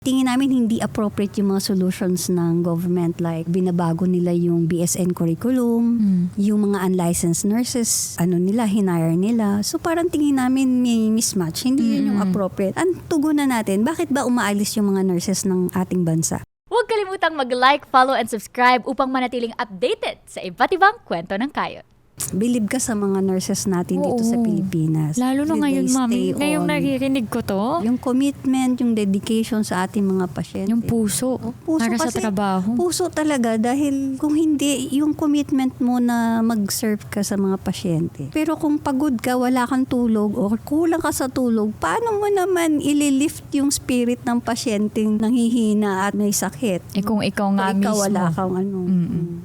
Tingin namin hindi appropriate yung mga solutions ng government, like binabago nila yung BSN curriculum, yung mga unlicensed nurses, hinire nila. So parang tingin namin may mismatch. Hindi yun yung appropriate. Ang tugunan natin, bakit ba umaalis yung mga nurses ng ating bansa? Huwag kalimutang mag-like, follow, and subscribe upang manatiling updated sa iba't ibang kwento ng Kayot. Believe ka sa mga nurses natin dito sa Pilipinas. Lalo na ngayon, They mami. stay Ngayong on. naririnig ko to. Yung commitment, yung dedication sa ating mga pasyente. Yung puso. Puso para sa kasi, trabaho. Puso talaga dahil kung hindi, yung commitment mo na mag-serve ka sa mga pasyente. Pero kung pagod ka, wala kang tulog o kulang ka sa tulog, paano mo naman ililift yung spirit ng pasyenteng nanghihina at may sakit? Kung ikaw nga Kung ikaw mismo. wala kang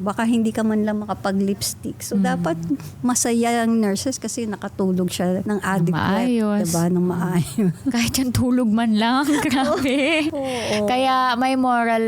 baka hindi ka man lang makapag-lipstick. So dapat masaya ang nurses kasi nakatulog siya ng adequate. Maayos. Diba? Ng maayos. Kahit yung tulog man lang. Grabe. Oo. Kaya may moral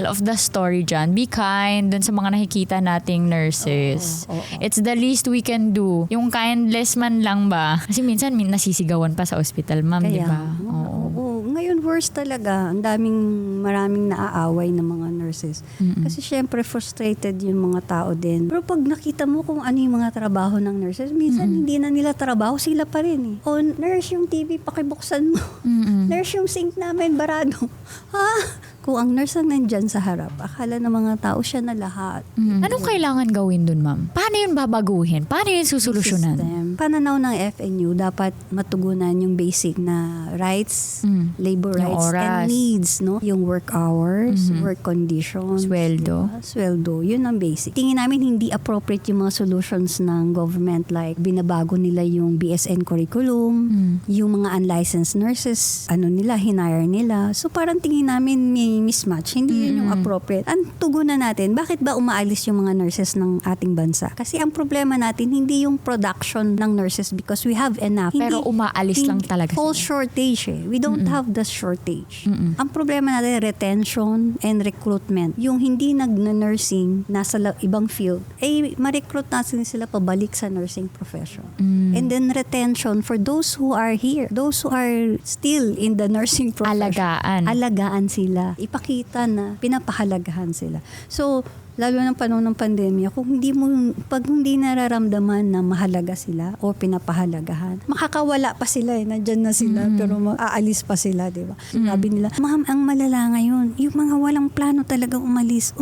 of the story dyan. Be kind dun sa mga nakikita nating nurses. Oo. It's the least we can do. Yung kindless man lang ba? Kasi minsan nasisigawan pa sa ospital, ma'am, di ba? Oo. Ngayon worse talaga. Maraming naaaway ng mga nurses. Kasi syempre frustrated yung mga tao din. Pero pag nakita mo kung ano yung mga trabaho ng nurses, minsan hindi na nila trabaho, sila pa rin eh. O nurse, yung TV pakibuksan mo. Nurse, yung sink namin barado. Kung ang nurse ang nandyan sa harap, akala ng mga tao siya na lahat. Anong kailangan gawin dun, ma'am? Paano yun babaguhin? Paano yun susolusyonan? System. Pananaw ng FNU, dapat matugunan yung basic na rights, labor Yung rights, oras. and needs, no? Yung work hours, work conditions. Sweldo. Diba? Sweldo. Yun ang basic. Tingin namin hindi appropriate yung mga solutions ng government, like binabago nila yung BSN curriculum, yung mga unlicensed nurses, hinire nila. So parang tingin namin may mismatch. Hindi yun yung appropriate. Ang tugunan natin, bakit ba umaalis yung mga nurses ng ating bansa? Kasi ang problema natin, hindi yung production ng nurses because we have enough. Pero umaalis lang talaga Full sila. shortage eh. We don't have the shortage. Ang problema natin, retention and recruitment. Yung hindi nag-nursing, nasa ibang field, ma-recruit natin sila pabalik sa nursing profession. And then retention for those who are here, those who are still in the nursing profession. Alagaan sila. Ipakita na pinapahalagahan sila. So, lalo ng panahon ng pandemya, pag hindi nararamdaman na mahalaga sila o pinapahalagahan, makakawala pa sila nandyan na sila, pero aalis pa sila, di ba? Sabi nila, ma'am, ang malala ngayon, yung mga walang plano talaga umaalis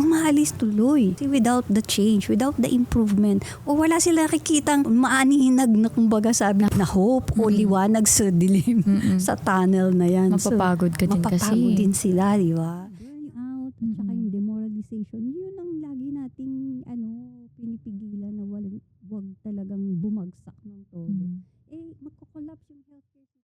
tuloy. Without the change, without the improvement, o wala sila nakikitang maanihinag na kumbaga sabi na hope o liwanag sa dilim, sa tunnel na yan. Mapapagod ka din kasi. Mapapagod din sila, di ba? Burnout, at saka yung demoralization, yun ang lagi nating pinipigilan na wag talagang bumagsak ng todo.